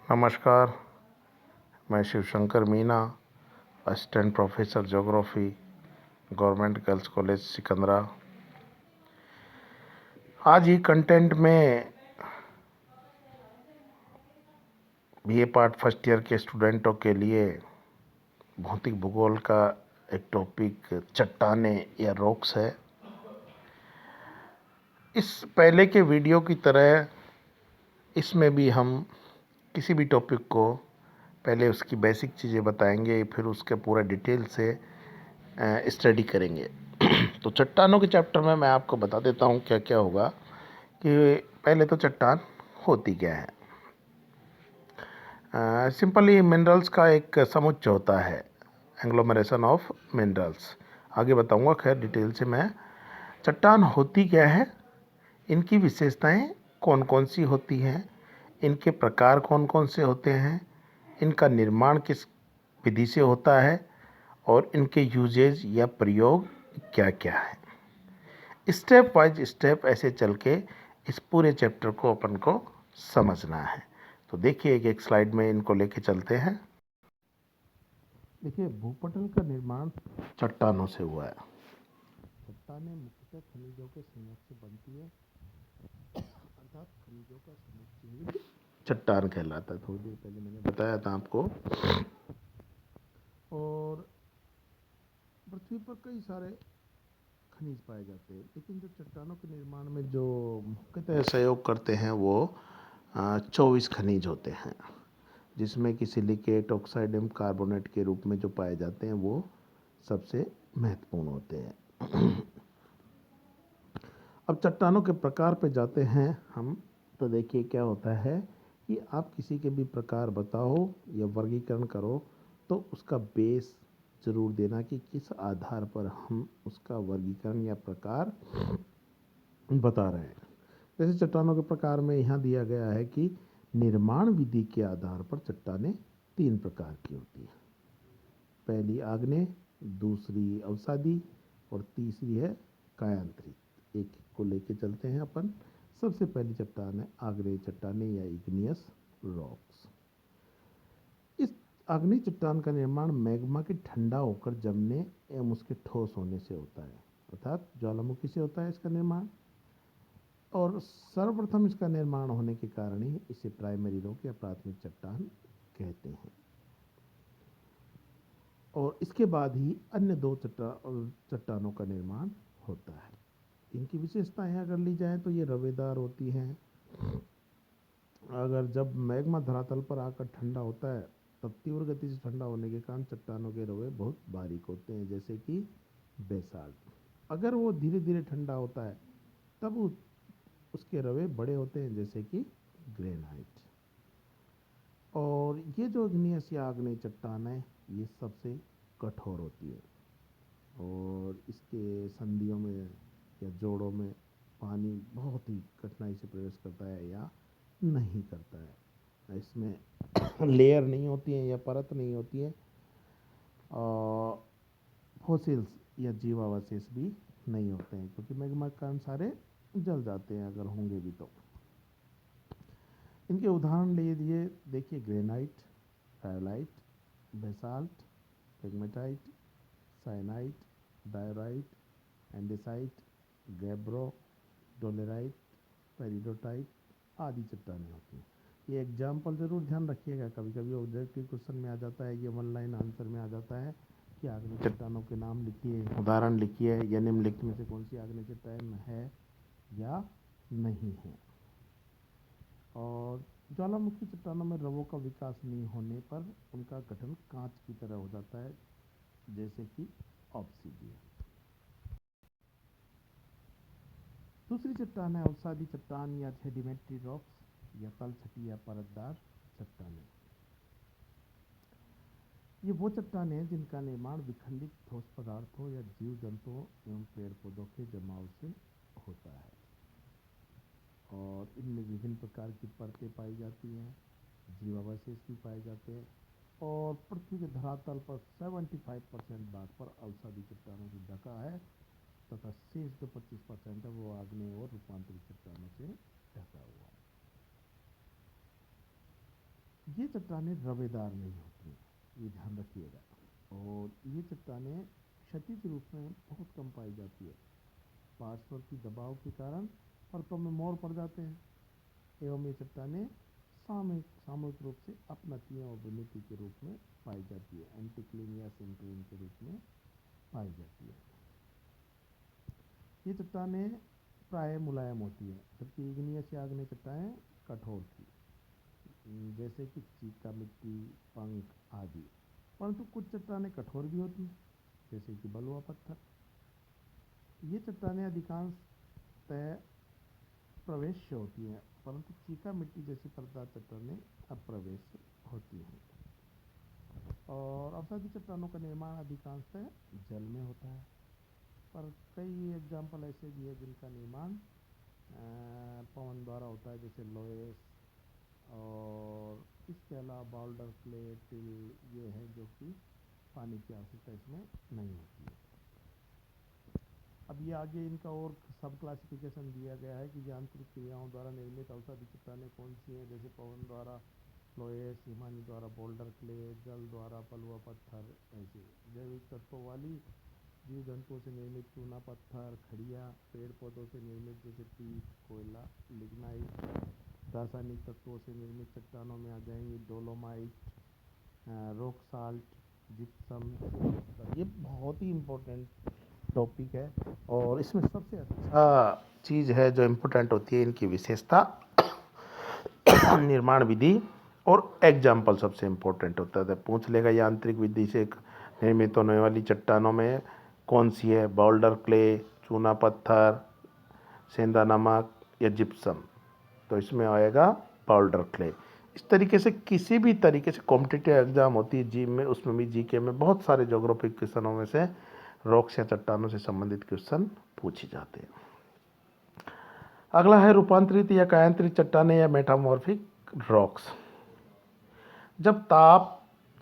नमस्कार, मैं Shivshankar Meena, assistant professor geography, government girls college Sikandra. आज ही कंटेंट में बीए पार्ट फर्स्ट ईयर के स्टूडेंटों के लिए भौतिक भूगोल का एक टॉपिक चट्टानें या रॉक्स है। इस पहले के वीडियो की तरह इसमें भी हम किसी भी टॉपिक को पहले उसकी बेसिक चीज़ें बताएंगे, फिर उसके पूरा डिटेल से स्टडी करेंगे। तो चट्टानों के चैप्टर में मैं आपको बता देता हूँ क्या क्या होगा। कि पहले तो चट्टान होती क्या है। सिंपली मिनरल्स का एक समुच्चय होता है, एंग्लोमरेशन ऑफ मिनरल्स। आगे बताऊँगा खैर डिटेल से मैं। चट्टान होती क्या है, इनकी विशेषताएं कौन कौन सी होती हैं, इनके प्रकार कौन कौन से होते हैं, इनका निर्माण किस विधि से होता है और इनके यूजेज या प्रयोग क्या क्या है। स्टेप वाइज स्टेप ऐसे चल के इस पूरे चैप्टर को अपन को समझना है। तो देखिए एक एक स्लाइड में इनको लेके चलते हैं। देखिए भूपटल का निर्माण चट्टानों से हुआ है। चट्टानें मुख्यतः खनिजों के संयोग से बनती है, अर्थात खनिजों का समुच्चय ही चट्टान कहलाता है। थोड़ी देर पहले मैंने बताया था आपको। और पृथ्वी पर कई सारे खनिज पाए जाते हैं, लेकिन जो चट्टानों के निर्माण में जो मुख्यतः सहयोग करते हैं वो 24 खनिज होते हैं, जिसमें कि सिलिकेट, ऑक्साइड एवं कार्बोनेट के रूप में जो पाए जाते हैं वो सबसे महत्वपूर्ण होते हैं। अब चट्टानों के प्रकार पे जाते हैं हम। तो देखिए क्या होता है कि आप किसी के भी प्रकार बताओ या वर्गीकरण करो तो उसका बेस जरूर देना कि किस आधार पर हम उसका वर्गीकरण या प्रकार बता रहे हैं। जैसे चट्टानों के प्रकार में यहाँ दिया गया है कि निर्माण विधि के आधार पर चट्टानें 3 प्रकार की होती हैं। पहली आग्नेय, दूसरी अवसादी और तीसरी है कायांतरित। एक को लेके चलते हैं अपन। सबसे पहली चट्टान है आग्नेय चट्टानें या इग्नियस रॉक्स। इस आग्नेय चट्टान का निर्माण मैग्मा के ठंडा होकर जमने एवं उसके ठोस होने से होता है, अर्थात ज्वालामुखी से होता है इसका निर्माण। और सर्वप्रथम इसका निर्माण होने के कारण ही इसे प्राइमरी रॉक या प्राथमिक चट्टान कहते हैं। और इसके बाद ही अन्य 2 चट्टानों का निर्माण होता है। इनकी विशेषताएं अगर ली जाए तो ये रवेदार होती हैं। अगर जब मैग्मा धरातल पर आकर ठंडा होता है तब तीव्र गति से ठंडा होने के कारण चट्टानों के रवे बहुत बारीक होते हैं, जैसे कि बेसाल्ट। अगर वो धीरे धीरे ठंडा होता है तब उसके रवे बड़े होते हैं, जैसे कि ग्रेनाइट। और ये जो इग्नियस या आग्नेय चट्टान है ये सबसे कठोर होती है और इसके संधियों में या जोड़ों में पानी बहुत ही कठिनाई से प्रवेश करता है या नहीं करता है। इसमें लेयर नहीं होती है या परत नहीं होती है और फॉसिल्स या जीवावशेष भी नहीं होते हैं, क्योंकि मैग्मा के कारण सारे जल जाते हैं अगर होंगे भी तो। इनके उदाहरण ले लिए देखिए, granite, rhyolite, basalt, pegmatite, syenite, diorite, andesite, gabbro, dolerite, peridotite आदि चट्टानें होती हैं। ये एग्जाम्पल जरूर ध्यान रखिएगा, कभी कभी ऑब्जेक्टिव क्वेश्चन में आ जाता है, ये 1 लाइन आंसर में आ जाता है कि आग्नेय चट्टानों के नाम लिखिए, उदाहरण लिखिए या निम्नलिखित में से कौन सी आग्नेय चट्टान है या नहीं है। और ज्वालामुखी चट्टानों में रवों का विकास नहीं होने पर उनका गठन कांच की तरह हो जाता है, जैसे कि ऑब्सीडियन। दूसरी चट्टान है अवसादी चट्टान या सेडिमेंट्री रॉक्स या तलछटी या परतदार चट्टानें। ये वो चट्टानें हैं जिनका निर्माण विखंडित ठोस पदार्थों या जीव जंतुओं एवं पेड़ पौधों के जमाव से होता है। और इनमें विभिन्न प्रकार की परतें पाई जाती हैं, जीवावशेष भी पाए जाते हैं। और पृथ्वी के धरातल पर 75% भाग पर अवसादी चट्टानों से ढका है तथा शेष जो 25% है वो आग्नेय और रूपांतरित चट्टानों से ढका हुआ है। ये चट्टानें रवेदार नहीं होती हैं, ये ध्यान रखिएगा। और ये चट्टानें क्षैतिज रूप में बहुत कम पाई जाती है। पार्श्ववर्ती दबाव के कारण परतों में मोड़ पड़ जाते हैं एवं ये चट्टानें सामूहिक सामूहिक रूप से अपनतीय और विमिति के रूप में पाई जाती है, एंटिक्लिन या सिंक्लिन के रूप में पाई जाती है। ये चट्टानें प्राय मुलायम होती है, जबकि इग्नियस या आग्नेय चट्टानें कठोर थी, जैसे कि चीका मिट्टी, पंख आदि। परंतु कुछ चट्टानें कठोर भी होती हैं, जैसे कि बलुआ पत्थर। ये चट्टानें अधिकांशतः प्रवेश होती हैं, परंतु चीका मिट्टी जैसी परतदार चट्टानें अप्रवेश होती हैं। और अवसादी चट्टानों का निर्माण अधिकांशतः जल में होता है, पर कई एग्जाम्पल ऐसे भी है जिनका निर्माण पवन द्वारा होता है, जैसे लोएस। और इसके अलावा बाउल्डर, क्ले, टिल ये है जो कि पानी की आवश्यकता इसमें नहीं होती है। अब ये आगे इनका और सब क्लासिफिकेशन दिया गया है कि यांत्रिक क्रियाओं द्वारा निर्मित अवसादी चट्टानें कौन सी हैं, जैसे पवन द्वारा लोएस, हिमानी द्वारा बोल्डर क्ले, जल द्वारा बलुआ पत्थर। ऐसे जैविक तत्वों वाली जीव जंतुओं से निर्मित चूना पत्थर, खड़िया, पेड़ पौधों से निर्मित जैसे पीट, कोयला, लिग्नाइट। रासायनिक तत्वों से निर्मित चट्टानों में आ जाएंगी डोलोमाइट, रॉक साल्ट, जिप्सम। ये बहुत ही इम्पोर्टेंट टॉपिक है और इसमें सबसे अच्छा चीज़ है जो इम्पोर्टेंट होती है इनकी विशेषता, निर्माण विधि और एग्जाम्पल सबसे इम्पोर्टेंट होता है। पूछ लेगा यांत्रिक विधि से निर्मित होने वाली चट्टानों में कौन सी है, बाउल्डर क्ले, चूना पत्थर, सेंधा नमक या जिप्सम। तो इसमें आएगा बाउल्डर क्ले। इस तरीके से किसी भी तरीके से कॉम्पिटिटिव एग्जाम होती है जी में, उसमें भी जीके में बहुत सारे ज्योग्राफिक क्वेश्चनों में से रॉक्स या चट्टानों से संबंधित क्वेश्चन पूछे जाते हैं। अगला है रूपांतरित या कायांतरित चट्टानें या मेटामॉर्फिक रॉक्स। जब ताप,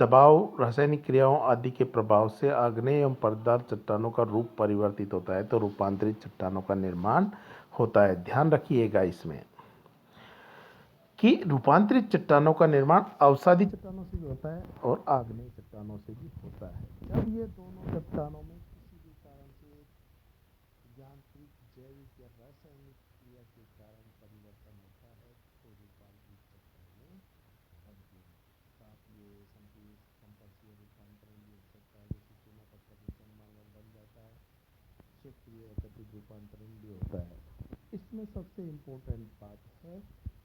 दबाव, रासायनिक क्रियाओं आदि के प्रभाव से आग्नेय एवं परतदार चट्टानों का रूप परिवर्तित होता है तो रूपांतरित चट्टानों का निर्माण होता है। ध्यान रखिएगा इसमें कि रूपांतरित चट्टानों का निर्माण अवसादी चट्टानों से भी होता है और आग्नेय चट्टानों से भी होता है। जब ये दोनों चट्टानों में किसी भी कारण से यांत्रिक, जैविक या रासायनिक क्रिया के कारण परिवर्तन होता है तो रूपांतरित चट्टानें बनती हैं। साथ ये संपर्शीय रूपांतरण भी हो सकता है, जैसे चूना पत्थर से संगमरमर बन जाता है, क्षेत्रीय एकत्रित रूपांतरण भी होता है। इसमें सबसे इम्पोर्टेंट बात है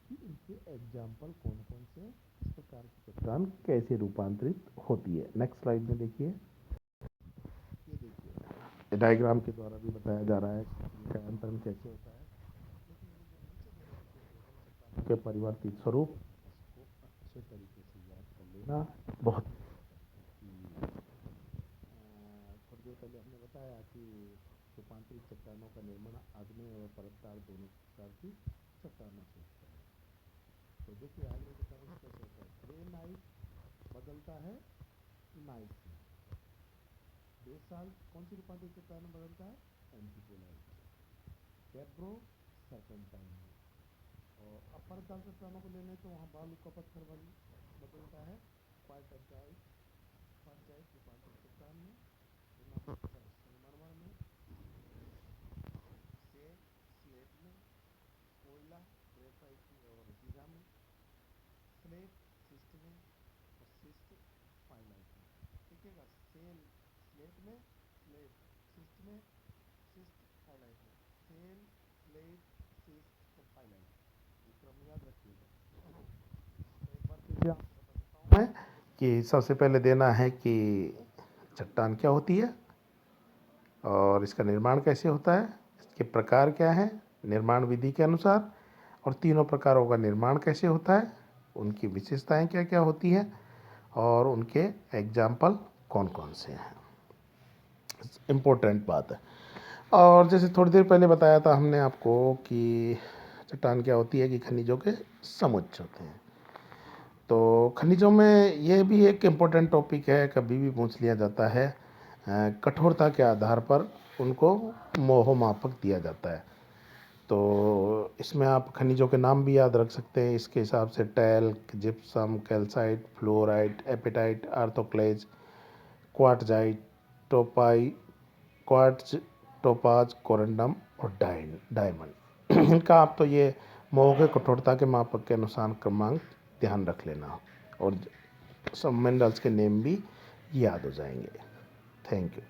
कि इनके एग्जाम्पल कौन कौन से, इस प्रकार की चट्टान कैसे रूपांतरित होती है। नेक्स्ट स्लाइड में देखिए, ये देखिए डायग्राम के द्वारा भी बताया जा रहा है इनका अंतरण कैसे होता है। के परिवर्तित स्वरूप इसको अच्छे तरीके से याद कर लेना बहुत। थोड़ी देर पहले हमने बताया कि रूपांतरित चट्टानों का निर्माण आग्नेय और परतदार दोनों प्रकार की चट्टानों से होता है। तो देखिए आग्नेय चट्टानों से कैसे होता है, ग्रेनाइट बदलता है नाइट से। बेसाल्ट कौन सी रूपांतरित चट्टान में बदलता है, एंटीपोलाइट से। कैब्रो सर्पेंटाइन में। और अब परतदार चट्टानों को लेने तो वहाँ बालू का पत्थर बदलता है क्वार्टजाइट रूपांतरित चट्टान में, संगमरमर में, सेल स्लेट में, कोयला ग्रेफाइट और हीरा में, स्लेट सिस्ट में और सिस्ट पाइलाइट में। देखिएगा सेल स्लेट में, स्लेट सिस्ट में, सिस्ट पाइलाइट में, सेल स्लेट सिस्ट और पाइलाइट। ये क्रम याद रखिएगा। तो एक बार फिर से आपको बता देता हूँ मैं कि सबसे पहले देना है कि चट्टान क्या होती है और इसका निर्माण कैसे होता है, इसके प्रकार क्या है निर्माण विधि के अनुसार, और तीनों प्रकारों का निर्माण कैसे होता है, उनकी विशेषताएं क्या क्या होती हैं और उनके एग्जाम्पल कौन कौन से हैं। इम्पोर्टेंट बात है। और जैसे थोड़ी देर पहले बताया था हमने आपको कि चट्टान क्या होती है कि खनिजों के समुच्चय होते हैं। तो खनिजों में ये भी एक इम्पोर्टेंट टॉपिक है, कभी भी पूछ लिया जाता है। कठोरता के आधार पर उनको मोह मापक दिया जाता है। तो इसमें आप खनिजों के नाम भी याद रख सकते हैं इसके हिसाब से: talc, gypsum, calcite, fluorite, apatite, orthoclase, quartzite, topaz quartz, topaz, corundum और डायमंड। इनका आप तो ये महोगे कठोरता के मापक के अनुसार क्रमांक ध्यान रख लेना और सब मिनरल्स के नेम भी याद हो जाएंगे। Thank you.